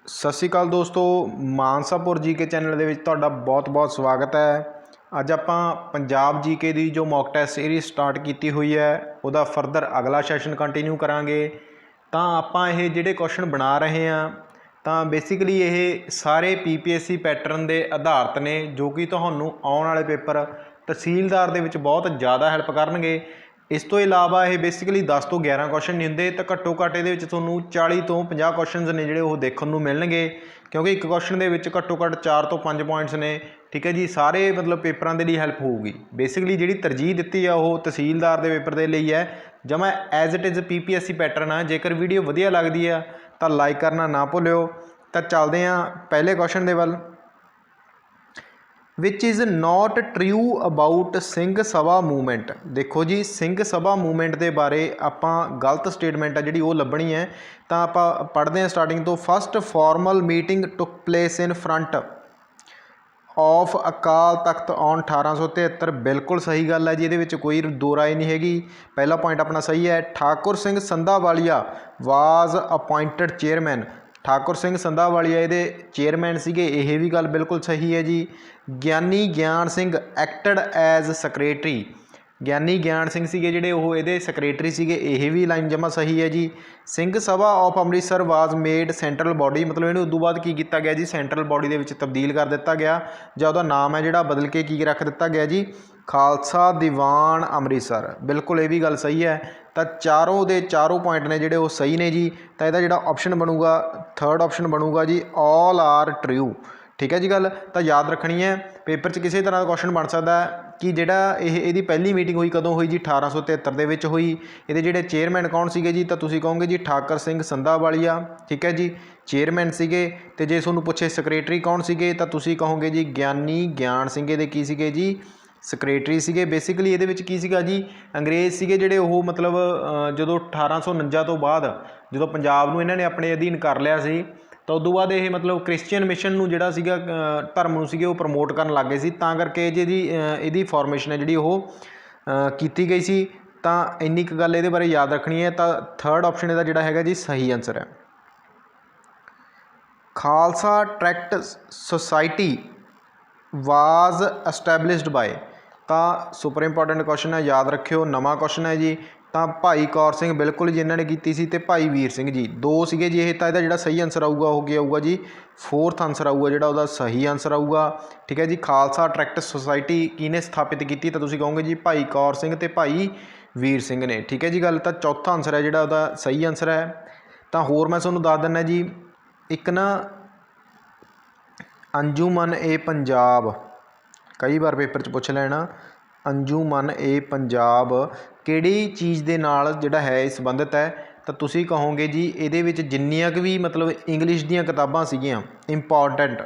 ਸਤਿ ਸ਼੍ਰੀ ਅਕਾਲ ਦੋਸਤੋ, ਮਾਨਸਾਪੁਰ GK channel ਦੇ ਵਿੱਚ ਤੁਹਾਡਾ ਬਹੁਤ-ਬਹੁਤ ਸਵਾਗਤ ਹੈ। ਅੱਜ ਆਪਾਂ ਪੰਜਾਬ ਜੀਕੇ ਦੀ ਜੋ ਮੌਕ ਟੈਸਟ ਸੀਰੀਜ਼ ਸਟਾਰਟ ਕੀਤੀ ਹੋਈ ਹੈ ਉਹਦਾ ਫਰਦਰ ਅਗਲਾ ਸੈਸ਼ਨ ਕੰਟੀਨਿਊ ਕਰਾਂਗੇ। ਤਾਂ ਆਪਾਂ ਇਹ ਜਿਹੜੇ ਕੁਐਸਚਨ ਬਣਾ ਰਹੇ ਹਾਂ ਤਾਂ ਬੇਸਿਕਲੀ ਇਹ ਸਾਰੇ ਪੀਪੀਐਸਸੀ ਪੈਟਰਨ ਦੇ ਆਧਾਰਿਤ ਨੇ, ਜੋ ਕਿ ਤੁਹਾਨੂੰ ਆਉਣ ਵਾਲੇ ਪੇਪਰ ਤਹਿਸੀਲਦਾਰ ਦੇ ਵਿੱਚ ਬਹੁਤ ਜ਼ਿਆਦਾ ਹੈਲਪ ਕਰਨਗੇ। ਇਸ ਤੋਂ ਇਲਾਵਾ ਇਹ ਬੇਸਿਕਲੀ 10 ਤੋਂ 11 ਕੁਐਸਚਨ ਨਹੀਂ ਹੁੰਦੇ, ਤਾਂ ਘੱਟੋ ਘੱਟ ਇਹਦੇ ਵਿੱਚ ਤੁਹਾਨੂੰ 40 ਤੋਂ 50 ਕੁਐਸਚਨਸ ਨੇ ਜਿਹੜੇ ਉਹ ਦੇਖਣ ਨੂੰ ਮਿਲਣਗੇ, ਕਿਉਂਕਿ ਇੱਕ ਕੁਐਸਚਨ ਦੇ ਵਿੱਚ ਘੱਟੋ ਘੱਟ 4 ਤੋਂ 5 ਪੁਆਇੰਟਸ ਨੇ। ਠੀਕ ਹੈ ਜੀ, ਸਾਰੇ ਮਤਲਬ ਪੇਪਰਾਂ ਦੇ ਲਈ ਹੈਲਪ ਹੋਊਗੀ। ਬੇਸਿਕਲੀ ਜਿਹੜੀ ਤਰਜੀਹ ਦਿੱਤੀ ਆ ਉਹ ਤਹਿਸੀਲਦਾਰ ਦੇ ਪੇਪਰ ਦੇ ਲਈ ਹੈ, ਜਮਾ as it is PPSC pattern ਆ। ਜੇਕਰ ਵੀਡੀਓ ਵਧੀਆ ਲੱਗਦੀ ਆ ਤਾਂ ਲਾਈਕ ਕਰਨਾ ਨਾ ਭੁੱਲਿਓ। ਤਾਂ ਚੱਲਦੇ ਹਾਂ ਪਹਿਲੇ ਕੁਐਸਚਨ ਦੇ ਵੱਲ। Which is not true about Singh Sabha movement. ਦੇਖੋ ਜੀ, ਸਿੰਘ ਸਭਾ ਮੂਵਮੈਂਟ ਦੇ ਬਾਰੇ ਆਪਾਂ ਗਲਤ ਸਟੇਟਮੈਂਟ ਆ ਜਿਹੜੀ ਉਹ ਲੱਭਣੀ ਹੈ। ਤਾਂ ਆਪਾਂ ਪੜ੍ਹਦੇ ਹਾਂ ਸਟਾਰਟਿੰਗ ਤੋਂ। ਫਸਟ ਫਾਰਮਲ ਮੀਟਿੰਗ ਟੁੱਕ place in front of Akal Takht on 1873। ਬਿਲਕੁਲ ਸਹੀ ਗੱਲ ਹੈ ਜੀ, ਇਹਦੇ ਵਿੱਚ ਕੋਈ ਦੋ ਰਾਏ ਨਹੀਂ ਹੈਗੀ। ਪਹਿਲਾ ਪੁਆਇੰਟ ਆਪਣਾ ਸਹੀ ਹੈ। ਠਾकुर ਸਿੰਘ ਸੰਧਾਵਾਲੀਆ ਵਾਜ਼ ਅਪੁਆਇੰਟਡ ਚੇਅਰਮੈਨ। ਠਾकुर ਸਿੰਘ ਸੰਧਾਵਾਲੀਆ ਇਹਦੇ ਚੇਅਰਮੈਨ ਸੀਗੇ, ਇਹ ਵੀ ਗੱਲ ਬਿਲਕੁਲ ਸਹੀ ਹੈ ਜੀ। ਗਿਆਨੀ ਗਿਆਨ ਸਿੰਘ ਐਕਟਡ ਐਜ਼ ਸੈਕਰੇਟਰੀ। ਗਿਆਨੀ ਗਿਆਨ ਸਿੰਘ ਸੀਗੇ ਜਿਹੜੇ ਉਹ ਇਹਦੇ ਸੈਕਰੇਟਰੀ ਸੀਗੇ, ਇਹ ਵੀ ਲਾਈਨ ਜਮਾ ਸਹੀ ਹੈ ਜੀ। Singh Sabha of Amritsar was made central body. ਮਤਲਬ ਇਹਨੂੰ ਉਦੋਂ ਬਾਅਦ ਕੀ ਕੀਤਾ ਗਿਆ ਜੀ, ਸੈਂਟਰਲ ਬੋਡੀ ਦੇ ਵਿੱਚ ਤਬਦੀਲ ਕਰ ਦਿੱਤਾ ਗਿਆ, ਜਾਂ ਉਹਦਾ ਨਾਮ ਹੈ ਜਿਹੜਾ ਬਦਲ ਕੇ ਕੀ ਰੱਖ ਦਿੱਤਾ ਗਿਆ ਜੀ, ਖਾਲਸਾ ਦੀਵਾਨ ਅੰਮ੍ਰਿਤਸਰ। ਬਿਲਕੁਲ ਇਹ ਵੀ ਗੱਲ ਸਹੀ ਹੈ। ਤਾਂ ਚਾਰੋਂ ਦੇ ਚਾਰੋਂ ਪੁਆਇੰਟ ਨੇ ਜਿਹੜੇ ਉਹ ਸਹੀ ਨੇ ਜੀ। ਤਾਂ ਇਹਦਾ ਜਿਹੜਾ ਆਪਸ਼ਨ ਬਣੂਗਾ, ਥਰਡ ਆਪਸ਼ਨ ਬਣੂਗਾ ਜੀ, ਆਲ ਆਰ ਟਰੂ। ਠੀਕ ਹੈ ਜੀ ਗੱਲ। ਤਾਂ ਯਾਦ ਰੱਖਣੀ ਹੈ, ਪੇਪਰ 'ਚ ਕਿਸੇ ਤਰ੍ਹਾਂ ਦਾ ਕੁਐਸਚਨ ਬਣ ਸਕਦਾ ਕਿ ਜਿਹੜਾ ਇਹਦੀ ਪਹਿਲੀ ਮੀਟਿੰਗ ਹੋਈ ਕਦੋਂ ਹੋਈ ਜੀ, 1873 ਦੇ ਵਿੱਚ ਹੋਈ। ਇਹਦੇ ਜਿਹੜੇ ਚੇਅਰਮੈਨ ਕੌਣ ਸੀਗੇ ਜੀ, ਤਾਂ ਤੁਸੀਂ ਕਹੋਗੇ ਜੀ ਠਾਕਰ ਸਿੰਘ ਸੰਧਾਵਾਲੀਆ। ਠੀਕ ਹੈ ਜੀ, ਚੇਅਰਮੈਨ ਸੀਗੇ। ਅਤੇ ਜੇ ਤੁਹਾਨੂੰ ਪੁੱਛੇ ਸੈਕਰੇਟਰੀ ਕੌਣ ਸੀਗੇ, ਤਾਂ ਤੁਸੀਂ ਕਹੋਗੇ ਜੀ ਗਿਆਨੀ ਗਿਆਨ ਸਿੰਘ ਇਹਦੇ ਕੀ ਸੀਗੇ ਜੀ, ਸੈਕਰੇਟਰੀ ਸੀਗੇ। ਬੇਸਿਕਲੀ ਇਹਦੇ ਵਿੱਚ ਕੀ ਸੀਗਾ ਜੀ, ਅੰਗਰੇਜ਼ ਸੀਗੇ ਜਿਹੜੇ ਉਹ ਮਤਲਬ ਜਦੋਂ 1849 ਤੋਂ ਬਾਅਦ ਜਦੋਂ ਪੰਜਾਬ ਨੂੰ ਇਹਨਾਂ ਨੇ ਆਪਣੇ ਅਧੀਨ ਕਰ ਲਿਆ ਸੀ, ਤਾਂ ਉਦੋਂ ਬਾਅਦ ਇਹ ਮਤਲਬ ਕ੍ਰਿਸਚੀਅਨ ਮਿਸ਼ਨ ਨੂੰ ਜਿਹੜਾ ਸੀਗਾ ਧਰਮ ਨੂੰ ਸੀਗੇ ਉਹ ਪ੍ਰਮੋਟ ਕਰਨ ਲੱਗ ਗਏ ਸੀ। ਤਾਂ ਕਰਕੇ ਇਹਦੀ ਫਾਰਮੇਸ਼ਨ ਹੈ ਜਿਹੜੀ ਉਹ ਕੀਤੀ ਗਈ ਸੀ। ਤਾਂ ਇੰਨੀ ਕੁ ਗੱਲ ਇਹਦੇ ਬਾਰੇ ਯਾਦ ਰੱਖਣੀ ਹੈ। ਤਾਂ ਥਰਡ ਆਪਸ਼ਨ ਇਹਦਾ ਜਿਹੜਾ ਹੈਗਾ ਜੀ ਸਹੀ ਆਨਸਰ ਹੈ। ਖਾਲਸਾ ਟਰੈਕਟ ਸੁਸਾਇਟੀ ਵਾਜ਼ ਐਸਟੈਬਲਿਸ਼ਡ ਬਾਏ। ਤਾਂ ਸੁਪਰ ਇੰਪੋਰਟੈਂਟ ਕੁਐਸਚਨ ਹੈ, ਯਾਦ ਰੱਖਿਓ, ਨਵਾਂ ਕੁਐਸਚਨ ਹੈ ਜੀ। ਤਾਂ ਭਾਈ ਕੌਰ ਸਿੰਘ ਬਿਲਕੁਲ ਜੀ ਇਹਨਾਂ ਨੇ ਕੀਤੀ ਸੀ, ਅਤੇ ਭਾਈ ਵੀਰ ਸਿੰਘ ਜੀ, ਦੋ ਸੀਗੇ ਜੀ ਇਹ। ਤਾਂ ਇਹਦਾ ਜਿਹੜਾ ਸਹੀ ਆਨਸਰ ਆਊਗਾ ਉਹ ਕੀ ਆਊਗਾ ਜੀ, ਫੋਰਥ ਆਨਸਰ ਆਊਗਾ ਜਿਹੜਾ ਉਹਦਾ ਸਹੀ ਆਨਸਰ ਆਊਗਾ। ਠੀਕ ਹੈ ਜੀ, ਖਾਲਸਾ ਟਰੈਕਟ ਸੁਸਾਇਟੀ ਕਿਹਨੇ ਸਥਾਪਿਤ ਕੀਤੀ, ਤਾਂ ਤੁਸੀਂ ਕਹੋਗੇ ਜੀ ਭਾਈ ਕੌਰ ਸਿੰਘ ਅਤੇ ਭਾਈ ਵੀਰ ਸਿੰਘ ਨੇ। ਠੀਕ ਹੈ ਜੀ ਗੱਲ। ਤਾਂ ਚੌਥਾ ਆਨਸਰ ਹੈ ਜਿਹੜਾ ਉਹਦਾ ਸਹੀ ਆਨਸਰ ਹੈ। ਤਾਂ ਹੋਰ ਮੈਂ ਤੁਹਾਨੂੰ ਦੱਸ ਦਿੰਦਾ ਜੀ, ਇੱਕ ਨਾ ਅੰਜੁਮਨ ਏ ਪੰਜਾਬ, ਕਈ ਵਾਰ ਪੇਪਰ 'ਚ ਪੁੱਛ ਲੈਣਾ, ਅੰਜੁਮਨ ਏ ਪੰਜਾਬ ਕਿਹੜੀ ਚੀਜ਼ ਦੇ ਨਾਲ ਜਿਹੜਾ ਹੈ ਇਹ ਸੰਬੰਧਿਤ ਹੈ। ਤਾਂ ਤੁਸੀਂ ਕਹੋਗੇ ਜੀ ਇਹਦੇ ਵਿੱਚ ਜਿੰਨੀਆਂ ਕੁ ਵੀ ਮਤਲਬ ਇੰਗਲਿਸ਼ ਦੀਆਂ ਕਿਤਾਬਾਂ ਸੀਗੀਆਂ, ਇੰਪੋਰਟੈਂਟ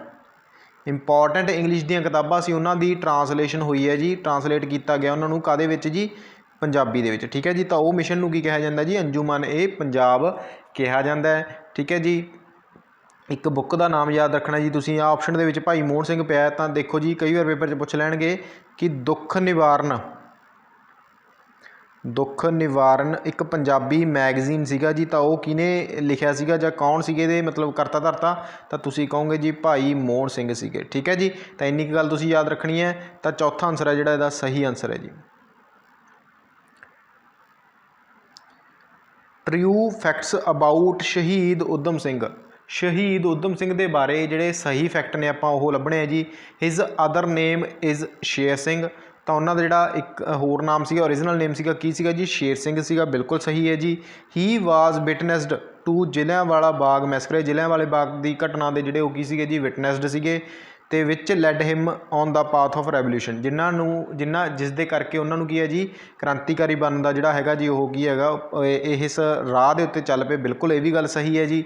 ਇੰਗਲਿਸ਼ ਦੀਆਂ ਕਿਤਾਬਾਂ ਸੀ, ਉਹਨਾਂ ਦੀ ਟਰਾਂਸਲੇਸ਼ਨ ਹੋਈ ਹੈ ਜੀ, ਟਰਾਂਸਲੇਟ ਕੀਤਾ ਗਿਆ ਉਹਨਾਂ ਨੂੰ ਕਾਹਦੇ ਵਿੱਚ ਜੀ, ਪੰਜਾਬੀ ਦੇ ਵਿੱਚ। ਠੀਕ ਹੈ ਜੀ, ਤਾਂ ਉਹ ਮਿਸ਼ਨ ਨੂੰ ਕੀ ਕਿਹਾ ਜਾਂਦਾ ਜੀ, ਅੰਜੁਮਨ ਏ ਪੰਜਾਬ ਕਿਹਾ ਜਾਂਦਾ ਹੈ। ਠੀਕ ਹੈ ਜੀ, ਇੱਕ ਬੁੱਕ ਦਾ ਨਾਮ ਯਾਦ ਰੱਖਣਾ ਜੀ ਤੁਸੀਂ। ਆਹ ਆਪਸ਼ਨ ਦੇ ਵਿੱਚ ਭਾਈ ਮੋਹਨ ਸਿੰਘ ਪਿਆ। ਤਾਂ ਦੇਖੋ ਜੀ, ਕਈ ਵਾਰ ਪੇਪਰ 'ਚ ਪੁੱਛ ਲੈਣਗੇ ਕਿ ਦੁੱਖ ਨਿਵਾਰਨ ਇੱਕ ਪੰਜਾਬੀ ਮੈਗਜ਼ੀਨ ਸੀਗਾ ਜੀ, ਤਾਂ ਉਹ ਕਿਹਨੇ ਲਿਖਿਆ ਸੀਗਾ ਜਾਂ ਕੌਣ ਸੀਗੇ ਇਹਦੇ ਮਤਲਬ ਕਰਤਾ ਧਰਤਾ, ਤਾਂ ਤੁਸੀਂ ਕਹੋਗੇ ਜੀ ਭਾਈ ਮੋਹਨ ਸਿੰਘ ਸੀਗੇ। ਠੀਕ ਹੈ ਜੀ, ਤਾਂ ਇੰਨੀ ਕੁ ਗੱਲ ਤੁਸੀਂ ਯਾਦ ਰੱਖਣੀ ਹੈ। ਤਾਂ ਚੌਥਾ ਆਨਸਰ ਹੈ ਜਿਹੜਾ ਇਹਦਾ ਸਹੀ ਆਨਸਰ ਹੈ ਜੀ। ਟਰੂ ਫੈਕਟਸ ਅਬਾਊਟ ਸ਼ਹੀਦ ਊਧਮ ਸਿੰਘ। ਸ਼ਹੀਦ ਊਧਮ ਸਿੰਘ ਦੇ ਬਾਰੇ ਜਿਹੜੇ ਸਹੀ ਫੈਕਟ ਨੇ ਆਪਾਂ ਉਹ ਲੱਭਣੇ ਆ ਜੀ। His other name is Sher Singh. ਤਾਂ ਉਹਨਾਂ ਦਾ ਜਿਹੜਾ ਇੱਕ ਹੋਰ ਨਾਮ ਸੀਗਾ, ਓਰੀਜਨਲ ਨੇਮ ਸੀਗਾ, ਕੀ ਸੀਗਾ ਜੀ, ਸ਼ੇਰ ਸਿੰਘ ਸੀਗਾ। ਬਿਲਕੁਲ ਸਹੀ ਹੈ ਜੀ। He was ਵਿਟਨੈਸਡ to Jallianwala Bagh ਮੈਸਕਰੇ। Jallianwala Bagh ਦੀ ਘਟਨਾ ਦੇ ਜਿਹੜੇ ਉਹ ਕੀ ਸੀਗੇ ਜੀ, ਵਿਟਨੈਸਡ ਸੀਗੇ। ਅਤੇ ਵਿੱਚ led him on the path of revolution, ਜਿਸ ਦੇ ਕਰਕੇ ਉਹਨਾਂ ਨੂੰ ਕੀ ਹੈ ਜੀ, ਕ੍ਰਾਂਤੀਕਾਰੀ ਬਣਨ ਦਾ ਜਿਹੜਾ ਹੈਗਾ ਜੀ ਉਹ ਕੀ ਹੈਗਾ, ਇਸ ਰਾਹ ਦੇ ਉੱਤੇ ਚੱਲ ਪਏ। ਬਿਲਕੁਲ ਇਹ ਵੀ ਗੱਲ ਸਹੀ ਹੈ ਜੀ।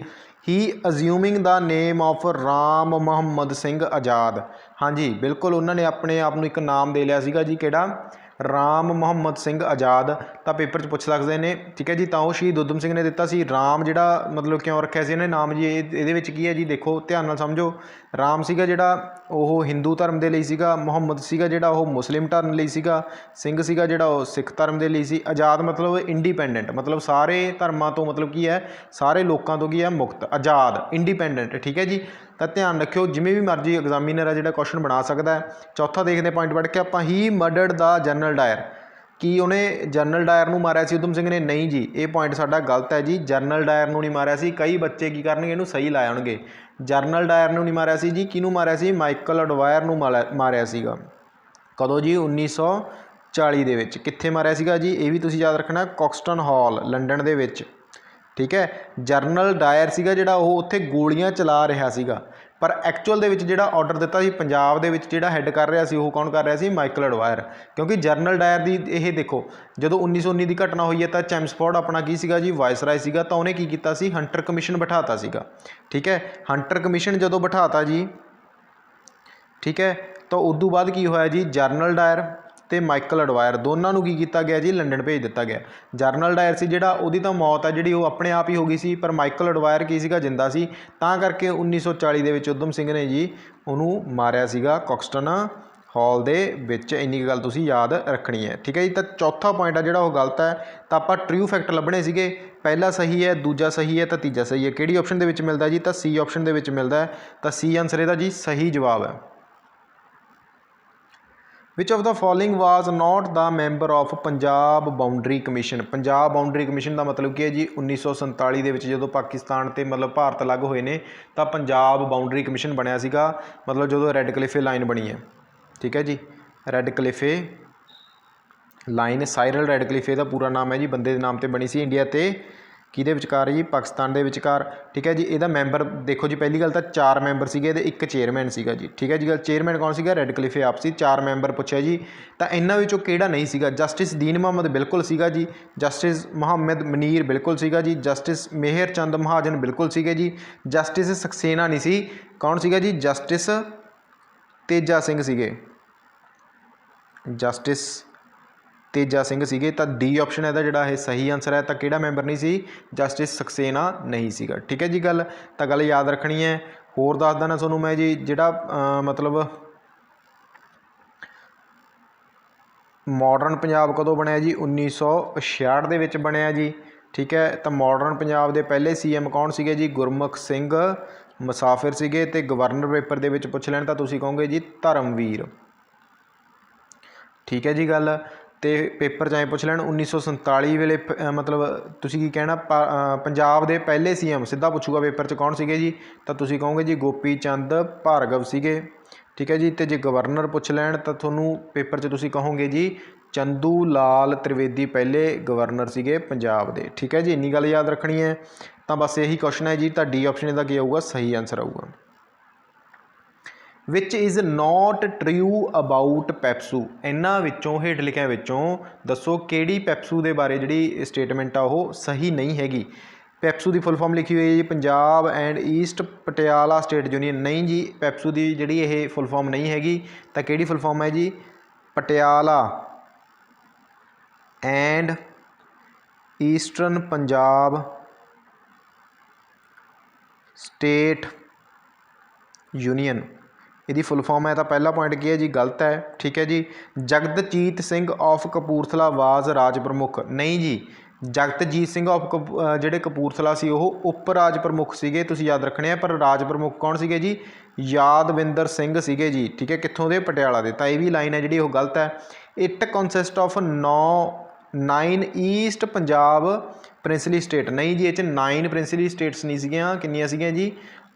ਹੀ ਅਜ਼ਿਊਮਿੰਗ ਦਾ ਨੇਮ ਆਫ ਰਾਮ ਮੁਹੰਮਦ ਸਿੰਘ ਆਜ਼ਾਦ। ਹਾਂਜੀ ਬਿਲਕੁਲ, ਉਹਨਾਂ ਨੇ ਆਪਣੇ ਆਪ ਨੂੰ ਇੱਕ ਨਾਮ ਦੇ ਲਿਆ ਸੀਗਾ ਜੀ, ਕਿਹੜਾ, ਰਾਮ ਮੁਹੰਮਦ ਸਿੰਘ ਆਜ਼ਾਦ। ਤਾਂ ਪੇਪਰ 'ਚ ਪੁੱਛ ਸਕਦੇ ਨੇ। ਠੀਕ ਹੈ ਜੀ, ਤਾਂ ਉਹ ਸ਼ਹੀਦ ਊਧਮ ਸਿੰਘ ਨੇ ਦਿੱਤਾ ਸੀ। ਰਾਮ ਜਿਹੜਾ ਮਤਲਬ ਕਿਉਂ ਰੱਖਿਆ ਸੀ ਇਹਨੇ ਨਾਮ ਜੀ, ਇਹਦੇ ਵਿੱਚ ਕੀ ਹੈ ਜੀ, ਦੇਖੋ ਧਿਆਨ ਨਾਲ ਸਮਝੋ। ਰਾਮ ਸੀਗਾ ਜਿਹੜਾ ਉਹ ਹਿੰਦੂ ਧਰਮ ਦੇ ਲਈ ਸੀਗਾ, ਮੁਹੰਮਦ ਸੀਗਾ ਜਿਹੜਾ ਉਹ ਮੁਸਲਿਮ ਧਰਮ ਲਈ ਸੀਗਾ, ਸਿੰਘ ਸੀਗਾ ਜਿਹੜਾ ਉਹ ਸਿੱਖ ਧਰਮ ਦੇ ਲਈ ਸੀ। ਆਜ਼ਾਦ ਮਤਲਬ ਇੰਡੀਪੈਂਡੈਂਟ, ਮਤਲਬ ਸਾਰੇ ਧਰਮਾਂ ਤੋਂ ਮਤਲਬ ਕੀ ਹੈ, ਸਾਰੇ ਲੋਕਾਂ ਤੋਂ ਕੀ ਹੈ, ਮੁਕਤ, ਆਜ਼ਾਦ, ਇੰਡੀਪੈਂਡੈਂਟ। ਠੀਕ ਹੈ ਜੀ, ਤਾਂ ਧਿਆਨ ਰੱਖਿਓ ਜਿਵੇਂ ਵੀ ਮਰਜ਼ੀ ਐਗਜ਼ਾਮੀਨਰ ਆ ਜਿਹੜਾ ਕੁਐਸਚਨ ਬਣਾ ਸਕਦਾ ਹੈ। ਚੌਥਾ ਦੇਖਦੇ ਪੁਆਇੰਟ ਪੜ੍ਹ ਕੇ ਆਪਾਂ, ਹੀ ਮਰਡਰਡ ਦਾ ਜਨਰਲ ਡਾਇਰ, ਕੀ ਉਹਨੇ ਜਨਰਲ ਡਾਇਰ ਨੂੰ ਮਾਰਿਆ ਸੀ ਊਧਮ ਸਿੰਘ ਨੇ? ਨਹੀਂ ਜੀ, ਇਹ ਪੁਆਇੰਟ ਸਾਡਾ ਗਲਤ ਹੈ ਜੀ, ਜਨਰਲ ਡਾਇਰ ਨੂੰ ਨਹੀਂ ਮਾਰਿਆ ਸੀ। ਕਈ ਬੱਚੇ ਕੀ ਕਰਨਗੇ, ਇਹਨੂੰ ਸਹੀ ਲਾ ਆਉਣਗੇ। ਜਨਰਲ ਡਾਇਰ ਨੂੰ ਨਹੀਂ ਮਾਰਿਆ ਸੀ ਜੀ, ਕਿਹਨੂੰ ਮਾਰਿਆ ਸੀ? ਮਾਈਕਲ ਅਡਵਾਇਰ ਨੂੰ ਮਾਰਿਆ ਸੀਗਾ। ਕਦੋਂ ਜੀ? 1940 ਦੇ ਵਿੱਚ। ਕਿੱਥੇ ਮਾਰਿਆ ਸੀਗਾ ਜੀ? ਇਹ ਵੀ ਤੁਸੀਂ ਯਾਦ ਰੱਖਣਾ, ਕੌਕਸਟਨ ਹਾਲ ਲੰਡਨ ਦੇ ਵਿੱਚ। ਠੀਕ ਹੈ, ਜਨਰਲ ਡਾਇਰ ਸੀਗਾ ਜਿਹੜਾ ਉਹ ਉੱਥੇ ਗੋਲੀਆਂ ਚਲਾ ਰਿਹਾ ਸੀਗਾ, ਪਰ ਐਕਚੁਅਲ ਦੇ ਵਿੱਚ ਜਿਹੜਾ ਆਰਡਰ ਦਿੱਤਾ ਸੀ ਪੰਜਾਬ ਦੇ ਵਿੱਚ ਜਿਹੜਾ ਹੈੱਡ ਕਰ ਰਿਹਾ ਸੀ ਉਹ ਕੌਣ ਕਰ ਰਿਹਾ ਸੀ? Michael O'Dwyer. ਕਿਉਂਕਿ ਜਨਰਲ ਡਾਇਰ ਦੀ ਇਹ ਦੇਖੋ, ਜਦੋਂ 1919 ਦੀ ਘਟਨਾ ਹੋਈ ਹੈ ਤਾਂ ਚੈਮਸਫੋਰਡ ਆਪਣਾ ਕੀ ਸੀਗਾ ਜੀ? ਵਾਇਸਰਾਏ ਸੀਗਾ। ਤਾਂ ਉਹਨੇ ਕੀ ਕੀਤਾ ਸੀ? ਹੰਟਰ ਕਮਿਸ਼ਨ ਬਿਠਾਤਾ ਸੀਗਾ। ਠੀਕ ਹੈ, ਹੰਟਰ ਕਮਿਸ਼ਨ ਜਦੋਂ ਬਿਠਾਤਾ ਜੀ, ਠੀਕ ਹੈ, ਤਾਂ ਉਦੋਂ ਬਾਅਦ ਕੀ ਹੋਇਆ ਜੀ? ਜਨਰਲ ਡਾਇਰ ਅਤੇ ਮਾਈਕਲ ਅਡਵਾਇਰ ਦੋਨਾਂ ਨੂੰ ਕੀ ਕੀਤਾ ਗਿਆ ਜੀ? ਲੰਡਨ ਭੇਜ ਦਿੱਤਾ ਗਿਆ। ਜਨਰਲ ਡਾਇਰ ਸੀ ਜਿਹੜਾ, ਉਹਦੀ ਤਾਂ ਮੌਤ ਹੈ ਜਿਹੜੀ ਉਹ ਆਪਣੇ ਆਪ ਹੀ ਹੋ ਗਈ ਸੀ, ਪਰ ਮਾਈਕਲ ਅਡਵਾਇਰ ਕੀ ਸੀਗਾ? ਜਿੰਦਾ ਸੀ। ਤਾਂ ਕਰਕੇ 1940 ਦੇ ਵਿੱਚ ਊਧਮ ਸਿੰਘ ਨੇ ਜੀ ਉਹਨੂੰ ਮਾਰਿਆ ਸੀਗਾ ਕੌਕਸਟਨ ਹਾਲ ਦੇ ਵਿੱਚ। ਇੰਨੀ ਕੁ ਗੱਲ ਤੁਸੀਂ ਯਾਦ ਰੱਖਣੀ ਹੈ। ਠੀਕ ਹੈ ਜੀ, ਤਾਂ ਚੌਥਾ ਪੁਆਇੰਟ ਆ ਜਿਹੜਾ ਉਹ ਗਲਤ ਹੈ। ਤਾਂ ਆਪਾਂ ਟਰੂ ਫੈਕਟ ਲੱਭਣੇ ਸੀਗੇ, ਪਹਿਲਾ ਸਹੀ ਹੈ, ਦੂਜਾ ਸਹੀ ਹੈ, ਤਾਂ ਤੀਜਾ ਸਹੀ ਹੈ। ਕਿਹੜੀ ਆਪਸ਼ਨ ਦੇ ਵਿੱਚ ਮਿਲਦਾ ਜੀ? ਤਾਂ ਸੀ ਆਪਸ਼ਨ ਦੇ ਵਿੱਚ ਮਿਲਦਾ ਹੈ। ਤਾਂ ਸੀ ਆਨਸਰ ਇਹਦਾ ਜੀ ਸਹੀ ਜਵਾਬ ਹੈ। Which of the following was not the member of Punjab boundary commission? Punjab boundary commission ਦਾ ਮਤਲਬ ਕੀ ਹੈ ਜੀ? 1947 ਦੇ ਵਿੱਚ ਜਦੋਂ ਪਾਕਿਸਤਾਨ ਅਤੇ ਮਤਲਬ ਭਾਰਤ ਅਲੱਗ ਹੋਏ ਨੇ ਤਾਂ ਪੰਜਾਬ ਬਾਉਂਡਰੀ ਕਮਿਸ਼ਨ ਬਣਿਆ ਸੀਗਾ, ਮਤਲਬ ਜਦੋਂ ਰੈੱਡ ਕਲਿਫੇ ਲਾਈਨ ਬਣੀ ਹੈ। ਠੀਕ ਹੈ ਜੀ, ਰੈੱਡ ਕਲਿਫੇ ਲਾਈਨ, ਸਾਇਰਲ ਰੈੱਡ ਕਲਿਫੇ ਦਾ ਪੂਰਾ ਨਾਮ ਹੈ ਜੀ, ਬੰਦੇ ਦੇ ਨਾਮ 'ਤੇ ਬਣੀ ਸੀ। ਇੰਡੀਆ ਅਤੇ ਕਿਹਦੇ ਵਿਚਕਾਰ ਜੀ? ਪਾਕਿਸਤਾਨ ਦੇ ਵਿਚਕਾਰ। ਠੀਕ ਹੈ ਜੀ, ਇਹਦਾ ਮੈਂਬਰ ਦੇਖੋ ਜੀ, ਪਹਿਲੀ ਗੱਲ ਤਾਂ 4 ਮੈਂਬਰ ਸੀਗੇ ਇਹਦੇ, 1 ਚੇਅਰਮੈਨ ਸੀਗਾ ਜੀ। ਠੀਕ ਹੈ ਜੀ, ਗੱਲ ਚੇਅਰਮੈਨ ਕੌਣ ਸੀਗਾ? ਰੈੱਡ ਕਲਿਫੇ ਆਪ ਸੀ। 4 ਮੈਂਬਰ ਪੁੱਛਿਆ ਜੀ, ਤਾਂ ਇਹਨਾਂ ਵਿੱਚੋਂ ਕਿਹੜਾ ਨਹੀਂ ਸੀਗਾ? ਜਸਟਿਸ ਦੀਨ ਮੁਹੰਮਦ ਬਿਲਕੁਲ ਸੀਗਾ ਜੀ, ਜਸਟਿਸ ਮੁਹੰਮਦ ਮਨੀਰ ਬਿਲਕੁਲ ਸੀਗਾ ਜੀ, ਜਸਟਿਸ ਮੇਹਰ ਚੰਦ ਮਹਾਜਨ ਬਿਲਕੁਲ ਸੀਗੇ ਜੀ, ਜਸਟਿਸ ਸਕਸੇਨਾ ਨਹੀਂ ਸੀ। ਕੌਣ ਸੀਗਾ ਜੀ? ਜਸਟਿਸ ਤੇਜਾ ਸਿੰਘ ਸੀਗੇ, ਜਸਟਿਸ ਤੇਜਾ ਸਿੰਘ ਸੀਗੇ। ਤਾਂ ਡੀ ਆਪਸ਼ਨ ਇਹਦਾ ਜਿਹੜਾ ਇਹ ਸਹੀ ਆਨਸਰ ਹੈ। ਤਾਂ ਕਿਹੜਾ ਮੈਂਬਰ ਨਹੀਂ ਸੀ? ਜਸਟਿਸ ਸਕਸੇਨਾ ਨਹੀਂ ਸੀਗਾ। ਠੀਕ ਹੈ ਜੀ, ਗੱਲ ਤਾਂ ਗੱਲ ਯਾਦ ਰੱਖਣੀ ਹੈ। ਹੋਰ ਦੱਸ ਦੇਣਾ ਤੁਹਾਨੂੰ ਮੈਂ ਜੀ, ਜਿਹੜਾ ਮਤਲਬ ਮਾਡਰਨ ਪੰਜਾਬ ਕਦੋਂ ਬਣਿਆ ਜੀ? 1966 ਦੇ ਵਿੱਚ ਬਣਿਆ ਜੀ। ਠੀਕ ਹੈ, ਤਾਂ ਮਾਡਰਨ ਪੰਜਾਬ ਦੇ ਪਹਿਲੇ CM ਕੌਣ ਸੀਗੇ ਜੀ? ਗੁਰਮੁਖ ਸਿੰਘ ਮੁਸਾਫਿਰ ਸੀਗੇ। ਅਤੇ ਗਵਰਨਰ ਪੇਪਰ ਦੇ ਵਿੱਚ ਪੁੱਛ ਲੈਣ ਤਾਂ ਤੁਸੀਂ ਕਹੋਗੇ ਜੀ ਧਰਮਵੀਰ। ਠੀਕ ਹੈ ਜੀ, ਗੱਲ ਅਤੇ ਪੇਪਰ 'ਚ ਐਂ ਪੁੱਛ ਲੈਣ 1947 ਵੇਲੇ ਮਤਲਬ ਤੁਸੀਂ ਕੀ ਕਹਿਣਾ? ਪੰਜਾਬ ਦੇ ਪਹਿਲੇ CM ਸਿੱਧਾ ਪੁੱਛੂਗਾ ਪੇਪਰ 'ਚ ਕੌਣ ਸੀਗੇ ਜੀ? ਤਾਂ ਤੁਸੀਂ ਕਹੋਗੇ ਜੀ ਗੋਪੀ ਚੰਦ ਭਾਰਗਵ ਸੀਗੇ। ਠੀਕ ਹੈ ਜੀ, ਅਤੇ ਜੇ ਗਵਰਨਰ ਪੁੱਛ ਲੈਣ ਤਾਂ ਤੁਹਾਨੂੰ ਪੇਪਰ 'ਚ ਤੁਸੀਂ ਕਹੋਗੇ ਜੀ ਚੰਦੂ ਲਾਲ ਤ੍ਰਿਵੇਦੀ ਪਹਿਲੇ ਗਵਰਨਰ ਸੀਗੇ ਪੰਜਾਬ ਦੇ। ਠੀਕ ਹੈ ਜੀ, ਇੰਨੀ ਗੱਲ ਯਾਦ ਰੱਖਣੀ ਹੈ। ਤਾਂ ਬਸ ਇਹੀ ਕੁਐਸਚਨ ਹੈ ਜੀ, ਤਾਂ ਡੀ ਆਪਸ਼ਨ ਇਹਦਾ ਕੀ ਆਊਗਾ? ਸਹੀ ਆਨਸਰ ਆਊਗਾ। Which is not true about PEPSU? ਇਹਨਾਂ ਵਿੱਚੋਂ ਹੇਠ ਲਿਖਿਆਂ ਵਿੱਚੋਂ ਦੱਸੋ ਕਿਹੜੀ ਪੈਪਸੂ ਦੇ ਬਾਰੇ ਜਿਹੜੀ ਸਟੇਟਮੈਂਟ ਆ ਉਹ ਸਹੀ ਨਹੀਂ ਹੈਗੀ। ਪੈਪਸੂ ਦੀ ਫੁੱਲ ਫਾਰਮ ਲਿਖੀ ਹੋਈ ਹੈ ਜੀ Punjab and East Patiala state union. ਨਹੀਂ ਜੀ, ਪੈਪਸੂ ਦੀ ਜਿਹੜੀ ਇਹ ਫੁੱਲ ਫਾਰਮ ਨਹੀਂ ਹੈਗੀ। ਤਾਂ ਕਿਹੜੀ ਫੁੱਲ ਫਾਰਮ ਹੈ ਜੀ? Patiala and eastern Punjab state union, ਇਹਦੀ ਫੁੱਲ ਫਾਰਮ ਹੈ। ਤਾਂ ਪਹਿਲਾ ਪੁਆਇੰਟ ਕੀ ਹੈ ਜੀ? ਗਲਤ ਹੈ। ਠੀਕ ਹੈ ਜੀ, ਜਗਤਜੀਤ ਸਿੰਘ ਆਫ ਕਪੂਰਥਲਾ ਵਾਜ਼ ਰਾਜ ਪ੍ਰਮੁੱਖ? ਨਹੀਂ ਜੀ, ਜਗਤਜੀਤ ਸਿੰਘ ਆਫ ਜਿਹੜੇ ਕਪੂਰਥਲਾ ਸੀ ਉਹ ਉਪ ਰਾਜ ਪ੍ਰਮੁੱਖ ਸੀਗੇ, ਤੁਸੀਂ ਯਾਦ ਰੱਖਣੇ ਆ। ਪਰ ਰਾਜ ਪ੍ਰਮੁੱਖ ਕੌਣ ਸੀਗੇ ਜੀ? ਯਾਦਵਿੰਦਰ ਸਿੰਘ ਸੀਗੇ ਜੀ। ਠੀਕ ਹੈ, ਕਿੱਥੋਂ ਦੇ? ਪਟਿਆਲਾ ਦੇ। ਤਾਂ ਇਹ ਵੀ ਲਾਈਨ ਹੈ ਜਿਹੜੀ ਉਹ ਗਲਤ ਹੈ। It consist of 9 East Punjab princely state? ਨਹੀਂ ਜੀ, ਇਹ 'ਚ 9 ਪ੍ਰਿੰਸਲੀ ਸਟੇਟਸ ਨਹੀਂ ਸੀਗੀਆਂ। ਕਿੰਨੀਆਂ ਸੀਗੀਆਂ ਜੀ?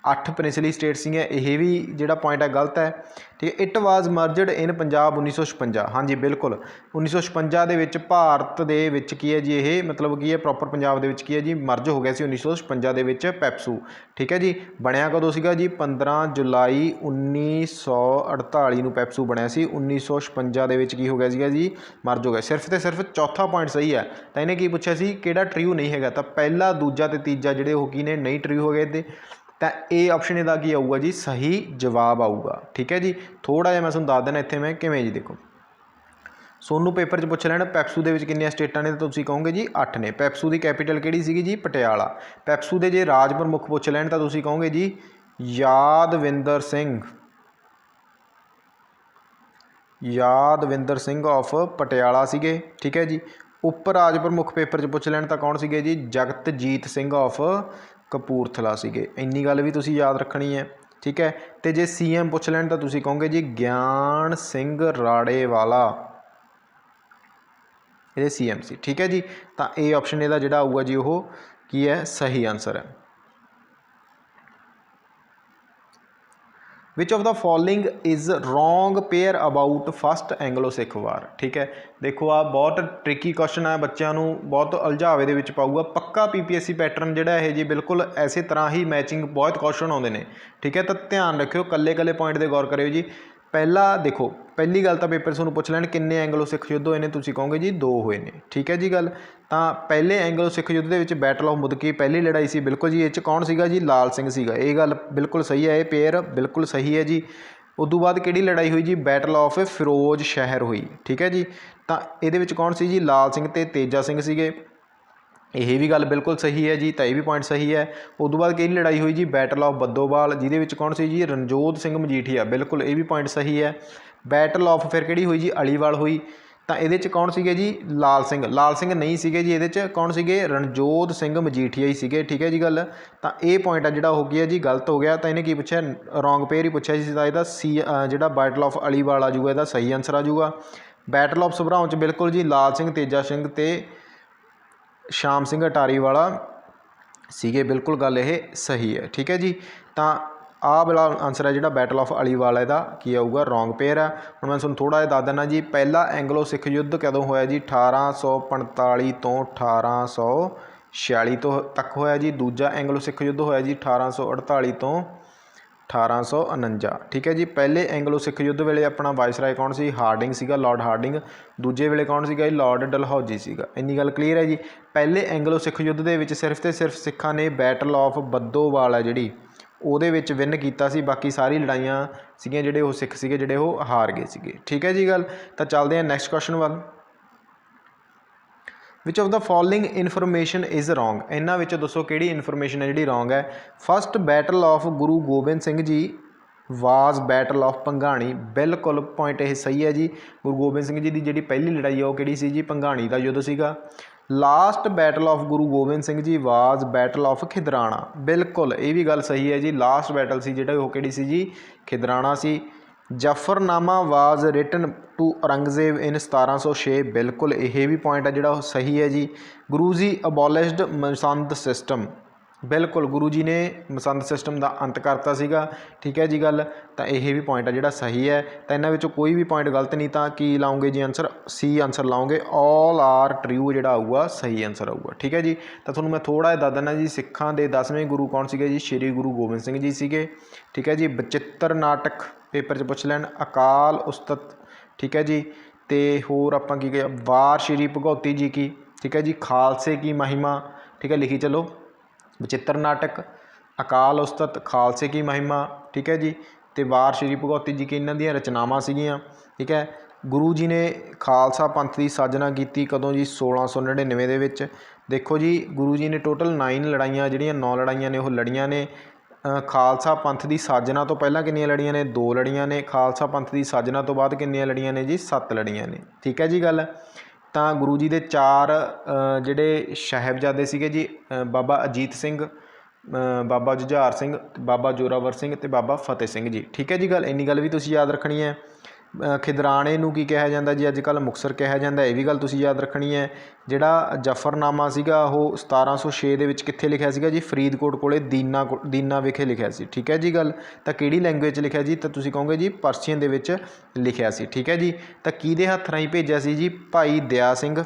8 ਪ੍ਰਿੰਸਲੀ ਸਟੇਟ ਸੀਗੀਆਂ। ਇਹ ਵੀ ਜਿਹੜਾ ਪੁਆਇੰਟ ਹੈ ਗਲਤ ਹੈ। ਠੀਕ ਹੈ, ਇਟ ਵਾਜ਼ ਮਰਜਡ ਇਨ ਪੰਜਾਬ 1956? ਹਾਂਜੀ ਬਿਲਕੁਲ, 1956 ਦੇ ਵਿੱਚ ਭਾਰਤ ਦੇ ਵਿੱਚ ਕੀ ਹੈ ਜੀ, ਇਹ ਮਤਲਬ ਕੀ ਹੈ ਪ੍ਰੋਪਰ ਪੰਜਾਬ ਦੇ ਵਿੱਚ ਕੀ ਹੈ ਜੀ, ਮਰਜ ਹੋ ਗਿਆ ਸੀ 1956 ਦੇ ਵਿੱਚ ਪੈਪਸੂ। ਠੀਕ ਹੈ ਜੀ, ਬਣਿਆ ਕਦੋਂ ਸੀਗਾ ਜੀ? 15 ਜੁਲਾਈ 1948 ਨੂੰ ਪੈਪਸੂ ਬਣਿਆ ਸੀ। 1956 ਦੇ ਵਿੱਚ ਕੀ ਹੋ ਗਿਆ ਸੀਗਾ ਜੀ? ਮਰਜ ਹੋ ਗਿਆ। ਸਿਰਫ ਅਤੇ ਸਿਰਫ ਚੌਥਾ ਪੁਆਇੰਟ ਸਹੀ ਹੈ। ਤਾਂ ਇਹਨੇ ਕੀ ਪੁੱਛਿਆ ਸੀ? ਕਿਹੜਾ ਟਰੂ ਨਹੀਂ ਹੈਗਾ? ਤਾਂ ਪਹਿਲਾ, ਦੂਜਾ ਅਤੇ ਤੀਜਾ ਜਿਹੜੇ ਉਹ ਕੀ ਨੇ? ਨਹੀਂ ਟਰੂ ਹੋ ਗਏ ਇਹਦੇ। ਤਾਂ ਇਹ ਆਪਸ਼ਨ ਇਹਦਾ ਕੀ ਆਊਗਾ ਜੀ? ਸਹੀ ਜਵਾਬ ਆਊਗਾ। ਠੀਕ ਹੈ ਜੀ, ਥੋੜ੍ਹਾ ਜਿਹਾ ਮੈਂ ਤੁਹਾਨੂੰ ਦੱਸ ਦੇਣਾ ਇੱਥੇ ਮੈਂ ਕਿਵੇਂ ਜੀ। ਦੇਖੋ, ਸੋਨੂੰ ਪੇਪਰ 'ਚ ਪੁੱਛ ਲੈਣ ਪੈਪਸੂ ਦੇ ਵਿੱਚ ਕਿੰਨੀਆਂ ਸਟੇਟਾਂ ਨੇ? ਤਾਂ ਤੁਸੀਂ ਕਹੋਗੇ ਜੀ 8 ਨੇ। ਪੈਪਸੂ ਦੀ ਕੈਪੀਟਲ ਕਿਹੜੀ ਸੀਗੀ ਜੀ? ਪਟਿਆਲਾ। ਪੈਪਸੂ ਦੇ ਜੇ ਰਾਜ ਪ੍ਰਮੁੱਖ ਪੁੱਛ ਲੈਣ ਤਾਂ ਤੁਸੀਂ ਕਹੋਗੇ ਜੀ ਯਾਦਵਿੰਦਰ ਸਿੰਘ यादविंदर सिंह ऑफ पटियाला सीगे, ठीक है जी। उप राज प्रमुख पेपर च पुछ लैण तां कौन सीगे जी, जगतजीत सिंह ऑफ कपूरथला सीगे। इन्नी गल भी तुसीं याद रखनी है, ठीक है। तो जे CM पुछ लैण तां तुसीं कहोगे जी ज्ञान सिंह राड़ेवाला, ये CM सी, ठीक है जी। तो ए ऑप्शन इहदा जिहड़ा आऊगा जी वो की है, सही आंसर है। Which of the following is wrong pair about first Anglo Sikh war, ठीक है। देखो आ बहुत ट्रिकी क्वेश्चन है, बच्चों को बहुत उलझावे दे विच पाऊगा। पक्का PPSC पैटर्न जिहड़ा है जी बिल्कुल इसे तरह ही मैचिंग बहुत क्वेश्चन आउंदे ने, ठीक है। तो ध्यान रखियो, कल्ले कल्ले पॉइंट दे गौर करियो जी। पहला देखो, पहली गल तो पेपर तुहानूं पुछ लैण किन्ने एंगलो सिख युद्ध होए ने, तुसीं कहोगे जी 2 होए ने, ठीक है जी। गल तो पहले एंगलो सिख युद्ध दे विच बैटल ऑफ मुदकी पहली लड़ाई सी, बिल्कुल जी। इह कौन सीगा जी, लाल सिंह सीगा। ये गल बिल्कुल सही है, ये पेयर बिल्कुल सही है जी। उदों बाद किहड़ी लड़ाई हुई जी, बैटल ऑफ फिरोज शहर हुई, ठीक है जी। तो ये कौन सी जी, लाल सिंह ते तेजा सिंह सीगे। यह भी गल बिल्कुल सही है जी, तो यह भी पॉइंट सही है। उदों बाद कि लड़ाई हुई जी, बैटल ऑफ बद्दोवाल, जिहदे कौन सी जी, रणजोत सिंह मजीठिया, बिल्कुल ये भी पॉइंट सही है। बैटल ऑफ फिर कि हुई जी, अलीवाल हुई। तो ये कौन सीगे जी, लाल सिंह, लाल सिंह नहीं सीगे जी। ये कौन सीगे, रणजोत सिंह मजीठिया ही सीगे, ठीक है जी। गल तो ये पॉइंट है जिहड़ा हो गया जी गलत हो गया। तो इन्हें की पूछा, रॉन्ग पेयर ही पूछा जी। तो सी जिहड़ा बैटल ऑफ अलीवाल आ जूगा, इसका सही आंसर आ जूगा। बैटल ऑफ सभराउं च बिल्कुल जी लाल सिंह, तेजा सिंह ते शाम सिंह अटारी वाला सीगे, बिल्कुल गल ये सही है, ठीक है जी। तो आ वाला आंसर है जिहड़ा बैटल ऑफ अलीवाल, इहदा की आऊगा, रॉन्ग पेयर है। हुण मैं तुहानूं थोड़ा जिहा दस दिना जी, पहला एंगलो सिख युद्ध कदों होया जी, 1845 तो 1846 तो तक होया जी। दूजा एंगलो सिख युद्ध होया जी 1848 तो 1849, ठीक है जी। पहले एंगलो सिख युद्ध वेले अपना वाइसराय कौन सी, हार्डिंग सीगा, लॉर्ड हार्डिंग। दूजे वेले कौन सीगा, लॉर्ड डलहौजी सीगा। इन्नी गल क्लीयर है जी। पहले एंगलो सिख युद्ध दे विच सिर्फ तो सिर्फ सिखां ने बैटल ऑफ बद्दोवाल है जिहड़ी ਉਹਦੇ ਵਿੱਚ विन किया सी, बाकी सारी लड़ाइयाँ सीगियां जिहड़े वो सिख सीगे जिहड़े वो हार गए सीगे, ठीक है जी। गल तो चलते हैं नैक्सट क्वेश्चन वाल। विच of the following information is wrong, इन्हां विचों दसो किहड़ी इनफॉर्मेशन है जिहड़ी रॉन्ग है। First battle of Guru Gobind Singh ji was battle of Bhangani, बिल्कुल पॉइंट ये सही है जी। गुरु गोबिंद सिंह जी की जिहड़ी पहली लड़ाई है वो किहड़ी सी जी, भंगाणी का युद्ध सीगा। Last battle of Guru Gobind Singh ji was battle of खिदराणा, बिल्कुल ये भी गल सही है जी। लास्ट बैटल सी जिहड़ा वो किहड़ी सी जी, खिदराणा सी। Zafarnama was written to Aurangzeb in 1706, बिल्कुल ये भी पॉइंट है जिहड़ा सही है जी। गुरु जी अबॉलिश्ड मसंद सिस्टम, बिल्कुल गुरु जी ने मसंद सिस्टम का अंत करता सीगा, ठीक है जी। गल तो यह भी पॉइंट है जिहड़ा सही है। तो इन्हां विचों कोई भी पॉइंट गलत नहीं, तो की लाओगे जी आंसर, सी आंसर लाओगे। ऑल आर ट्रू जिहड़ा आऊगा सही आंसर आऊगा, ठीक है जी। तो तुहानूं मैं थोड़ा जिहा दस दिना जी, सिखां दे 10वें गुरु कौन सीगे जी, श्री गुरु गोबिंद सिंह जी सीगे, ठीक है जी। बचित्र नाटक पेपर च पुछ लैण, अकाल उस्तत, ठीक है जी। तो होर आपां की वार श्री भगौती जी की, ठीक है जी। खालसे की महिमा, ठीक है, लिखी चलो। बचित्र नाटक, अकाल उस्तत, खालसे की महिमा, ठीक है जी। तो वार श्री भगौती जी की इन्हां दी रचनावां सीगियां, ठीक है। गुरु जी ने खालसा पंथ की साजना की कदों जी, 1699 दे विच। देखो जी गुरु जी ने टोटल 9 लड़ाइयां जिहड़ियां 9 लड़ाइयां ने वो लड़ियां ने। खालसा पंथ की साजना तो पहलां किन्नियां लड़ियां ने, 2 लड़ियां ने। खालसा पंथ की साजना तो बाद किन्नियां लड़ियां ने जी, 7 लड़ियां ने, ठीक है जी। गल तो गुरु जी के 4 जिहड़े साहिबजादे सीगे जी, बाबा अजीत सिंह, बाबा जुझार सिंह, बाबा जोरावर सिंह ते बाबा फतेह सिंह जी, ठीक है जी। गल इन्नी गल भी तुसीं याद रखनी है। खिदराणे नूं की कहा जाता जी, अजकल मुक्तसर कहा जाता, यह भी गल तुसीं याद रखनी है। जिहड़ा जफरनामा सीगा वो 1706 दे विच कित्थे लिखिया सीगा जी, फरीदकोट कोले दीना विखे लिखिया सी, ठीक है जी। गल तो किहड़ी लैंगुएज लिखिया जी, तो तुसीं कहोगे जी परसीअन दे विच लिखिया सी, ठीक है जी। तो किहदे हत्थ राहीं भेजिया सी जी, भाई दया सिंह,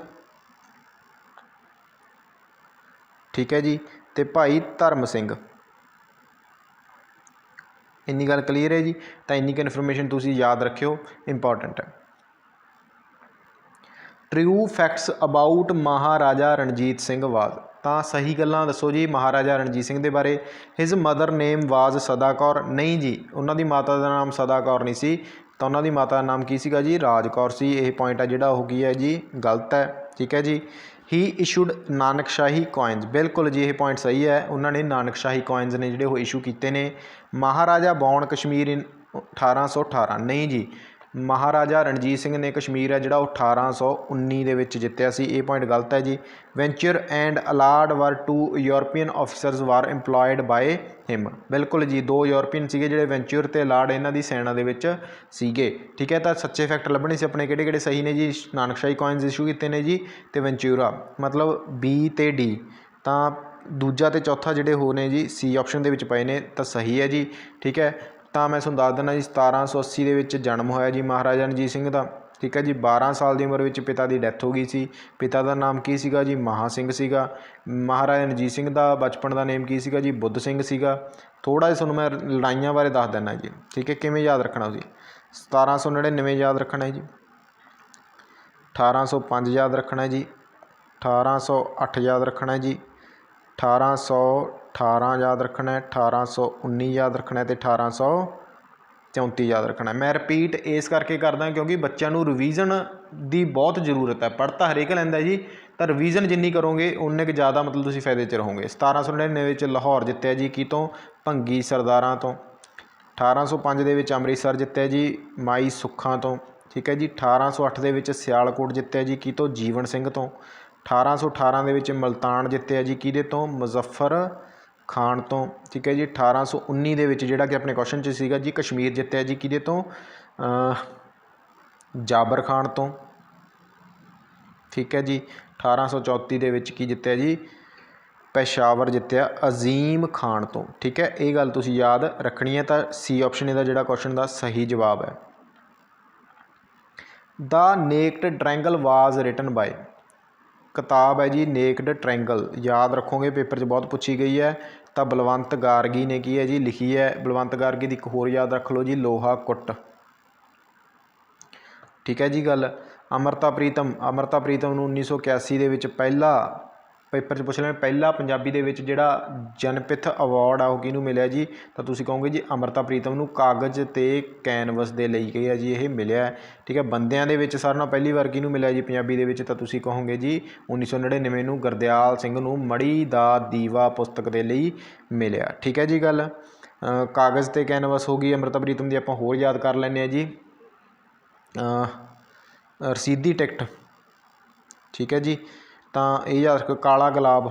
ठीक है जी, तो भाई धर्म सिंह। इन्नी गल क्लीयर है जी। तो इन्नी इन्फॉर्मेशन तुसीं याद रखियो, इंपॉर्टेंट है। True facts about Maharaja Ranjit Singh was, तो सही गल्लां दसो जी महाराजा रणजीत सिंह के बारे। हिज मदर नेम वाज सदा कौर, नहीं जी उन्हों की माता का नाम सदा कौर नहीं सी, तो उन्हों की माता का नाम की सीगा जी, राज कौर सी। यह पॉइंट है जिहड़ा हो गया जी गलत है, ठीक है जी। ही इशूड नानकशाही कॉइनस, बिल्कुल जी यह पॉइंट सही है। उन्होंने नानकशाही कॉइनस ने जिहड़े वो इशू किए हैं। महाराजा बौण कश्मीर इन 1818, नहीं जी महाराजा रणजीत सिंह ने कश्मीर है जिहड़ा 1819 ਦੇ ਵਿੱਚ ਜਿੱਤਿਆ ਸੀ। ਇਹ ਪੁਆਇੰਟ ਗਲਤ ਹੈ ਜੀ। Venture and Allard were two European officers were employed by him, ਬਿਲਕੁਲ ਜੀ। 2 ਯੂਰਪੀਅਨ ਸੀਗੇ ਜਿਹੜੇ ਵੈਂਚਰ ਤੇ ਅਲਾਰਡ ਇਹਨਾਂ ਦੀ ਸੈਨਾ ਦੇ ਵਿੱਚ ਸੀਗੇ। ਠੀਕ ਹੈ, ਤਾਂ ਸੱਚੇ ਫੈਕਟ ਲੱਭਣੇ ਸੀ ਆਪਣੇ ਕਿਹੜੇ ਕਿਹੜੇ ਸਹੀ ਨੇ ਜੀ। ਨਾਨਕਸ਼ਾਹੀ ਕੋਇਨਸ ਇਸ਼ੂ ਕੀਤੇ ਨੇ ਜੀ ਤੇ ਵੈਂਚੂਰਾ, ਮਤਲਬ ਬੀ ਤੇ ਡੀ। ਤਾਂ ਦੂਜਾ ਤੇ ਚੌਥਾ ਜਿਹੜੇ ਹੋ ਨੇ ਜੀ ਸੀ ਆਪਸ਼ਨ ਦੇ ਵਿੱਚ ਪਏ ਨੇ, ਤਾਂ ਸਹੀ ਹੈ ਜੀ। ਠੀਕ ਹੈ, ਤਾਂ ਮੈਂ ਤੁਹਾਨੂੰ ਦੱਸ ਦਿੰਦਾ ਜੀ 1780 ਦੇ ਵਿੱਚ ਜਨਮ ਹੋਇਆ ਜੀ ਮਹਾਰਾਜਾ ਰਣਜੀਤ ਸਿੰਘ ਦਾ। ਠੀਕ ਹੈ ਜੀ, 12 ਸਾਲ ਦੀ ਉਮਰ ਵਿੱਚ ਪਿਤਾ ਦੀ ਡੈਥ ਹੋ ਗਈ ਸੀ। ਪਿਤਾ ਦਾ ਨਾਮ ਕੀ ਸੀਗਾ ਜੀ? ਮਹਾ ਸਿੰਘ ਸੀਗਾ। ਮਹਾਰਾਜਾ ਰਣਜੀਤ ਸਿੰਘ ਦਾ ਬਚਪਨ ਦਾ ਨੇਮ ਕੀ ਸੀਗਾ ਜੀ? ਬੁੱਧ ਸਿੰਘ ਸੀਗਾ। ਥੋੜ੍ਹਾ ਜਿਹਾ ਤੁਹਾਨੂੰ ਮੈਂ ਲੜਾਈਆਂ ਬਾਰੇ ਦੱਸ ਦਿੰਦਾ ਜੀ। ਠੀਕ ਹੈ, ਕਿਵੇਂ ਯਾਦ ਰੱਖਣਾ ਤੁਸੀਂ? 1799 ਯਾਦ ਰੱਖਣਾ ਹੈ ਜੀ, 1805 ਯਾਦ ਰੱਖਣਾ ਹੈ ਜੀ, 1808 ਯਾਦ ਰੱਖਣਾ ਹੈ ਜੀ, 1818 ਯਾਦ ਰੱਖਣਾ ਹੈ, 1819 ਯਾਦ ਰੱਖਣਾ ਹੈ ਅਤੇ 1834 ਯਾਦ ਰੱਖਣਾ। ਮੈਂ ਰਿਪੀਟ ਇਸ ਕਰਕੇ ਕਰਦਾ ਕਿਉਂਕਿ ਬੱਚਿਆਂ ਨੂੰ ਰਿਵੀਜ਼ਨ ਦੀ ਬਹੁਤ ਜ਼ਰੂਰਤ ਹੈ। ਪੜ੍ਹ ਤਾਂ ਹਰੇਕ ਲੈਂਦਾ ਜੀ, ਤਾਂ ਰਿਵੀਜ਼ਨ ਜਿੰਨੀ ਕਰੋਗੇ ਉਨੇ ਕੁ ਜ਼ਿਆਦਾ ਮਤਲਬ ਤੁਸੀਂ ਫਾਇਦੇ 'ਚ ਰਹੋਗੇ। 1799 ਵਿੱਚ ਲਾਹੌਰ ਜਿੱਤਿਆ ਜੀ ਕਿਤੋਂ? ਭੰਗੀ ਸਰਦਾਰਾਂ ਤੋਂ। 1805 ਦੇ ਵਿੱਚ ਅੰਮ੍ਰਿਤਸਰ ਜਿੱਤਿਆ ਜੀ ਮਾਈ ਸੁੱਖਾਂ ਤੋਂ। ਠੀਕ ਹੈ ਜੀ, 1808 ਦੇ ਵਿੱਚ ਸਿਆਲਕੋਟ ਜਿੱਤਿਆ ਜੀ ਕਿਤੋਂ? ਜੀਵਨ ਸਿੰਘ ਤੋਂ। 1818 ਦੇ ਵਿੱਚ ਮੁਲਤਾਨ ਜਿੱਤਿਆ ਜੀ ਕਿਹਦੇ ਤੋਂ? ਮੁਜ਼ੱਫਰ ਖਾਨ ਤੋਂ। ਠੀਕ ਹੈ ਜੀ, 1819 ਦੇ ਵਿੱਚ ਜਿਹੜਾ ਕਿ ਆਪਣੇ ਕੁਐਸਚਨ 'ਚ ਸੀਗਾ ਜੀ ਕਸ਼ਮੀਰ ਜਿੱਤਿਆ ਜੀ ਕਿਹਦੇ ਤੋਂ? ਜਾਬਰ ਖਾਨ ਤੋਂ। ਠੀਕ ਹੈ ਜੀ, 1834 ਦੇ ਵਿੱਚ ਕੀ ਜਿੱਤਿਆ ਜੀ? ਪੇਸ਼ਾਵਰ ਜਿੱਤਿਆ ਅਜ਼ੀਮ ਖਾਨ ਤੋਂ। ਠੀਕ ਹੈ, ਇਹ ਗੱਲ ਤੁਸੀਂ ਯਾਦ ਰੱਖਣੀ ਹੈ। ਤਾਂ ਸੀ ਆਪਸ਼ਨ ਇਹਦਾ ਜਿਹੜਾ ਕੁਐਸਚਨ ਦਾ ਸਹੀ ਜਵਾਬ ਹੈ। ਦ ਨੇਕਡ ਟ੍ਰਾਇੰਗਲ ਵਾਜ਼ ਰਿਟਨ ਬਾਏ, ਕਿਤਾਬ ਹੈ ਜੀ ਨੇਕਡ ਟ੍ਰਾਇੰਗਲ। ਯਾਦ ਰੱਖੋਗੇ, ਪੇਪਰ 'ਚ ਬਹੁਤ ਪੁੱਛੀ ਗਈ ਹੈ। ਤਾਂ ਬਲਵੰਤ ਗਾਰਗੀ ਨੇ ਕੀ ਹੈ ਜੀ ਲਿਖੀ ਹੈ। ਬਲਵੰਤ ਗਾਰਗੀ ਦੀ ਇੱਕ ਹੋਰ ਯਾਦ ਰੱਖ ਲਓ ਜੀ, ਲੋਹਾ ਕੁੱਟ। ਠੀਕ ਹੈ ਜੀ ਗੱਲ। ਅੰਮ੍ਰਿਤਾ ਪ੍ਰੀਤਮ ਨੂੰ 1981 ਦੇ ਵਿੱਚ ਪਹਿਲਾ ਪੇਪਰ 'ਚ ਪੁੱਛ ਲੈਣ, ਪਹਿਲਾ ਪੰਜਾਬੀ ਦੇ ਵਿੱਚ ਜਿਹੜਾ ਜਨਪਿਥ ਅਵਾਰਡ ਆ ਉਹ ਕਿਹਨੂੰ ਮਿਲਿਆ ਜੀ? ਤਾਂ ਤੁਸੀਂ ਕਹੋਗੇ ਜੀ ਅੰਮ੍ਰਿਤਾ ਪ੍ਰੀਤਮ ਨੂੰ ਕਾਗਜ਼ ਤੇ ਕੈਨਵਸ ਦੇ ਲਈ ਗਈ ਹੈ ਜੀ ਇਹ ਮਿਲਿਆ। ਠੀਕ ਹੈ, ਬੰਦਿਆਂ ਦੇ ਵਿੱਚ ਸਾਰਿਆਂ ਨਾਲੋਂ ਪਹਿਲੀ ਵਾਰ ਕਿਹਨੂੰ ਮਿਲਿਆ ਜੀ ਪੰਜਾਬੀ ਦੇ ਵਿੱਚ? ਤਾਂ ਤੁਸੀਂ ਕਹੋਗੇ ਜੀ 1999 ਨੂੰ ਗੁਰਦਿਆਲ ਸਿੰਘ ਨੂੰ ਮੜੀ ਦਾ ਦੀਵਾ ਪੁਸਤਕ ਦੇ ਲਈ ਮਿਲਿਆ। ਠੀਕ ਹੈ ਜੀ ਗੱਲ। ਕਾਗਜ਼ ਤੇ ਕੈਨਵਸ ਹੋ ਗਈ ਅੰਮ੍ਰਿਤਾ ਪ੍ਰੀਤਮ ਦੀ। ਆਪਾਂ ਹੋਰ ਯਾਦ ਕਰ ਲੈਂਦੇ ਹਾਂ ਜੀ, ਰਸੀਦੀ ਟਿਕਟ। ਠੀਕ ਹੈ ਜੀ, ਤਾਂ ਇਹ ਯਾਦ ਰੱਖੋ। ਕਾਲਾ ਗੁਲਾਬ,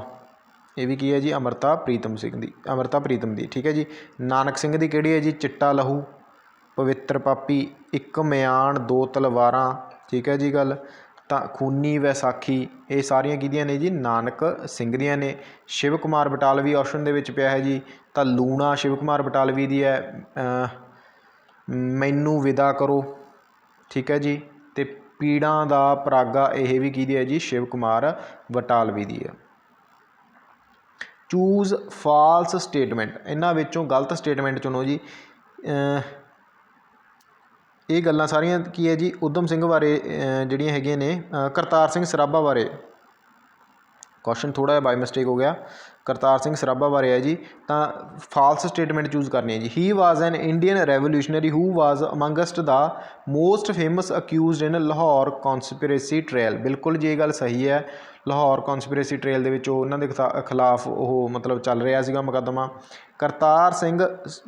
ਇਹ ਵੀ ਕੀ ਹੈ ਜੀ? ਅੰਮ੍ਰਿਤਾ ਪ੍ਰੀਤਮ ਦੀ। ਠੀਕ ਹੈ ਜੀ। ਨਾਨਕ ਸਿੰਘ ਦੀ ਕਿਹੜੀ ਹੈ ਜੀ? ਚਿੱਟਾ ਲਹੂ, ਪਵਿੱਤਰ ਪਾਪੀ, ਇੱਕ ਮਿਆਨ ਦੋ ਤਲਵਾਰਾਂ। ਠੀਕ ਹੈ ਜੀ ਗੱਲ। ਤਾਂ ਖੂਨੀ ਵੈਸਾਖੀ, ਇਹ ਸਾਰੀਆਂ ਕਿਹਦੀਆਂ ਨੇ ਜੀ? ਨਾਨਕ ਸਿੰਘ ਦੀਆਂ ਨੇ। ਸ਼ਿਵ ਕੁਮਾਰ ਬਟਾਲਵੀ ਆਪਸ਼ਨ ਦੇ ਵਿੱਚ ਪਿਆ ਹੈ ਜੀ। ਤਾਂ ਲੂਣਾ ਸ਼ਿਵ ਕੁਮਾਰ ਬਟਾਲਵੀ ਦੀ ਹੈ। ਮੈਨੂੰ ਵਿਦਾ ਕਰੋ। ਠੀਕ ਹੈ ਜੀ, ਅਤੇ ਪੀੜਾਂ ਦਾ ਪਰਾਗਾ, ਇਹ ਵੀ ਕਿਹਦੀ ਹੈ ਜੀ? ਸ਼ਿਵ ਕੁਮਾਰ ਬਟਾਲਵੀ ਦੀ ਹੈ। ਚੂਜ਼ ਫਾਲਸ ਸਟੇਟਮੈਂਟ, ਇਹਨਾਂ ਵਿੱਚੋਂ ਗਲਤ ਸਟੇਟਮੈਂਟ ਚੁਣੋ ਜੀ। ਇਹ ਗੱਲਾਂ ਸਾਰੀਆਂ ਕੀ ਹੈ ਜੀ? ਊਧਮ ਸਿੰਘ ਬਾਰੇ ਜਿਹੜੀਆਂ ਹੈਗੀਆਂ ਨੇ। ਕਰਤਾਰ ਸਿੰਘ ਸਰਾਭਾ ਬਾਰੇ ਕੁਐਸਚਨ ਥੋੜ੍ਹਾ ਜਿਹਾ ਬਾਈ ਮਿਸਟੇਕ ਹੋ ਗਿਆ। ਕਰਤਾਰ ਸਿੰਘ ਸਰਾਭਾ ਬਾਰੇ ਹੈ ਜੀ। ਤਾਂ ਫਾਲਸ ਸਟੇਟਮੈਂਟ ਚੂਜ਼ ਕਰਨੀ ਹੈ ਜੀ। He was an Indian revolutionary who was amongst the most famous accused in Lahore conspiracy trial. ਬਿਲਕੁਲ ਜੀ, ਇਹ ਗੱਲ ਸਹੀ ਹੈ। ਲਾਹੌਰ ਕੌਨਸਪੀਰੇਸੀ ਟ੍ਰਾਇਲ ਦੇ ਵਿੱਚ ਉਹਨਾਂ ਦੇ ਖਿਲਾਫ ਉਹ ਮਤਲਬ ਚੱਲ ਰਿਹਾ ਸੀਗਾ ਮੁਕੱਦਮਾ। Kartar Singh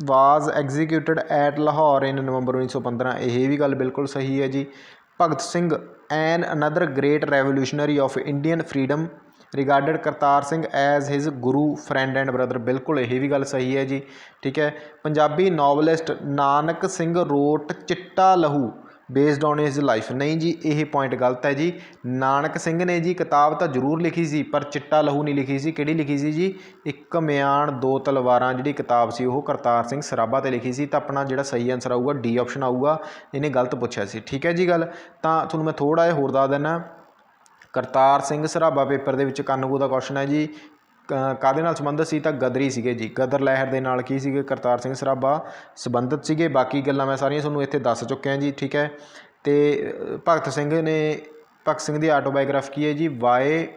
was executed at Lahore in November 1915, ਇਹ ਵੀ ਗੱਲ ਬਿਲਕੁਲ ਸਹੀ ਹੈ ਜੀ। Bhagat Singh an another great revolutionary of Indian freedom regarded Kartar Singh as his guru friend and brother, ਬਿਲਕੁਲ ਇਹ ਵੀ ਗੱਲ ਸਹੀ ਹੈ ਜੀ। ਠੀਕ ਹੈ। Punjabi novelist Nanak Singh wrote Chitta Lahu based on his life, ਨਹੀਂ ਜੀ, ਇਹ ਪੁਆਇੰਟ ਗਲਤ ਹੈ ਜੀ। ਨਾਨਕ ਸਿੰਘ ਨੇ ਜੀ ਕਿਤਾਬ ਤਾਂ ਜ਼ਰੂਰ ਲਿਖੀ ਸੀ ਪਰ ਚਿੱਟਾ ਲਹੂ ਨਹੀਂ ਲਿਖੀ ਸੀ। ਕਿਹੜੀ ਲਿਖੀ ਸੀ ਜੀ? ਇੱਕ ਮਿਆਨ ਦੋ ਤਲਵਾਰਾਂ ਜਿਹੜੀ ਕਿਤਾਬ ਸੀ ਉਹ ਕਰਤਾਰ ਸਿੰਘ ਸਰਾਭਾ 'ਤੇ ਲਿਖੀ ਸੀ। ਤਾਂ ਆਪਣਾ ਜਿਹੜਾ ਸਹੀ ਆਨਸਰ ਆਊਗਾ ਡੀ ਆਪਸ਼ਨ ਆਊਗਾ, ਇਹਨੇ ਗਲਤ ਪੁੱਛਿਆ ਸੀ। ਠੀਕ ਹੈ ਜੀ ਗੱਲ। ਤਾਂ ਤੁਹਾਨੂੰ ਮੈਂ ਥੋੜ੍ਹਾ ਜਿਹਾ ਹੋਰ ਦੱਸ ਦਿੰਦਾ। ਕਰਤਾਰ ਸਿੰਘ ਸਰਾਭਾ ਪੇਪਰ ਦੇ ਵਿੱਚ ਕਾਨੂੰਗੋ ਦਾ ਕੁਐਸਚਨ ਹੈ ਜੀ, ਕਾਹਦੇ ਨਾਲ ਸੰਬੰਧਿਤ ਸੀ? ਤਾਂ ਗਦਰੀ ਸੀਗੇ ਜੀ। ਗਦਰ ਲਹਿਰ ਦੇ ਨਾਲ ਕੀ ਸੀਗੇ? ਕਰਤਾਰ ਸਿੰਘ ਸਰਾਭਾ ਸੰਬੰਧਿਤ ਸੀਗੇ। ਬਾਕੀ ਗੱਲਾਂ ਮੈਂ ਸਾਰੀਆਂ ਤੁਹਾਨੂੰ ਇੱਥੇ ਦੱਸ ਚੁੱਕਿਆ ਜੀ। ਠੀਕ ਹੈ। ਅਤੇ ਭਗਤ ਸਿੰਘ ਦੀ ਆਟੋਬਾਇਓਗ੍ਰਾਫੀ ਕੀ ਹੈ ਜੀ? ਵਾਈ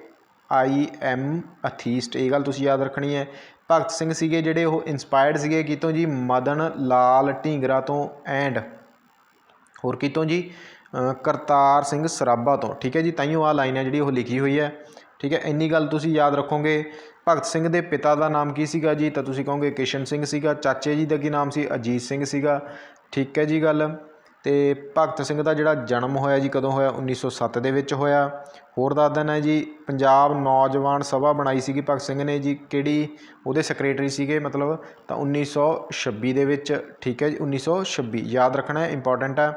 ਆਈ ਐਮ ਅਥੀਸਟ, ਇਹ ਗੱਲ ਤੁਸੀਂ ਯਾਦ ਰੱਖਣੀ ਹੈ। ਭਗਤ ਸਿੰਘ ਸੀਗੇ ਜਿਹੜੇ ਉਹ ਇੰਸਪਾਇਰਡ ਸੀਗੇ ਕਿਤੋਂ ਜੀ? ਮਦਨ ਲਾਲ ਢੀਂਗਰਾ ਤੋਂ ਐਂਡ ਹੋਰ ਕਿਤੋਂ ਜੀ? ਕਰਤਾਰ ਸਿੰਘ ਸਰਾਭਾ ਤੋਂ। ਠੀਕ ਹੈ ਜੀ, ਤਾਈਓ ਆਹ ਲਾਈਨ ਹੈ ਜਿਹੜੀ ਉਹ ਲਿਖੀ ਹੋਈ ਹੈ। ਠੀਕ ਹੈ, ਇੰਨੀ ਗੱਲ ਤੁਸੀਂ ਯਾਦ ਰੱਖੋਗੇ। ਭਗਤ ਸਿੰਘ ਦੇ ਪਿਤਾ ਦਾ ਨਾਮ ਕੀ ਸੀਗਾ ਜੀ? ਤਾਂ ਤੁਸੀਂ ਕਹੋਗੇ ਕਿਸ਼ਨ ਸਿੰਘ ਸੀਗਾ। ਚਾਚੇ ਜੀ ਦਾ ਕੀ ਨਾਮ ਸੀ? ਅਜੀਤ ਸਿੰਘ ਸੀਗਾ। ਠੀਕ ਹੈ ਜੀ ਗੱਲ। ਤੇ ਭਗਤ ਸਿੰਘ ਦਾ ਜਿਹੜਾ ਜਨਮ ਹੋਇਆ ਜੀ ਕਦੋਂ ਹੋਇਆ 1907 ਦੇ ਵਿੱਚ ਹੋਇਆ। ਹੋਰ ਦੱਸ ਦਿੰਦਾ ਜੀ ਪੰਜਾਬ ਨੌਜਵਾਨ ਸਭਾ ਬਣਾਈ ਸੀਗੀ ਭਗਤ ਸਿੰਘ ਨੇ ਜੀ, ਕਿਹੜੀ ਉਹਦੇ ਸੈਕਟਰੀ ਸੀਗੇ ਮਤਲਬ, ਤਾਂ 1926 ਦੇ ਵਿੱਚ। ਠੀਕ ਹੈ ਜੀ 1926 ਯਾਦ ਰੱਖਣਾ ਹੈ, ਇੰਪੋਰਟੈਂਟ ਹੈ।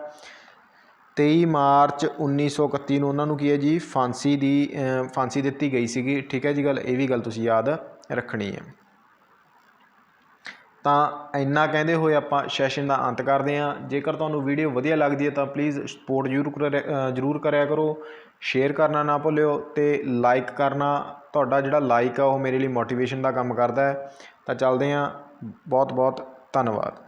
23 ਮਾਰਚ 1931 ਨੂੰ ਉਹਨਾਂ ਨੂੰ ਕੀ ਹੈ ਜੀ ਫਾਂਸੀ ਦਿੱਤੀ ਗਈ ਸੀਗੀ। ਠੀਕ ਹੈ ਜੀ ਗੱਲ, ਇਹ ਵੀ ਗੱਲ ਤੁਸੀਂ ਯਾਦ ਰੱਖਣੀ ਹੈ। ਤਾਂ ਇੰਨਾ ਕਹਿੰਦੇ ਹੋਏ ਆਪਾਂ ਸੈਸ਼ਨ ਦਾ ਅੰਤ ਕਰਦੇ ਹਾਂ। ਜੇਕਰ ਤੁਹਾਨੂੰ ਵੀਡੀਓ ਵਧੀਆ ਲੱਗਦੀ ਹੈ ਤਾਂ ਪਲੀਜ਼ ਸਪੋਰਟ ਜ਼ਰੂਰ ਕਰਿਆ ਕਰੋ, ਸ਼ੇਅਰ ਕਰਨਾ ਨਾ ਭੁੱਲਿਓ ਅਤੇ ਲਾਈਕ ਕਰਨਾ। ਤੁਹਾਡਾ ਜਿਹੜਾ ਲਾਈਕ ਆ ਉਹ ਮੇਰੇ ਲਈ ਮੋਟੀਵੇਸ਼ਨ ਦਾ ਕੰਮ ਕਰਦਾ ਹੈ। ਤਾਂ ਚੱਲਦੇ ਹਾਂ, ਬਹੁਤ ਬਹੁਤ ਧੰਨਵਾਦ।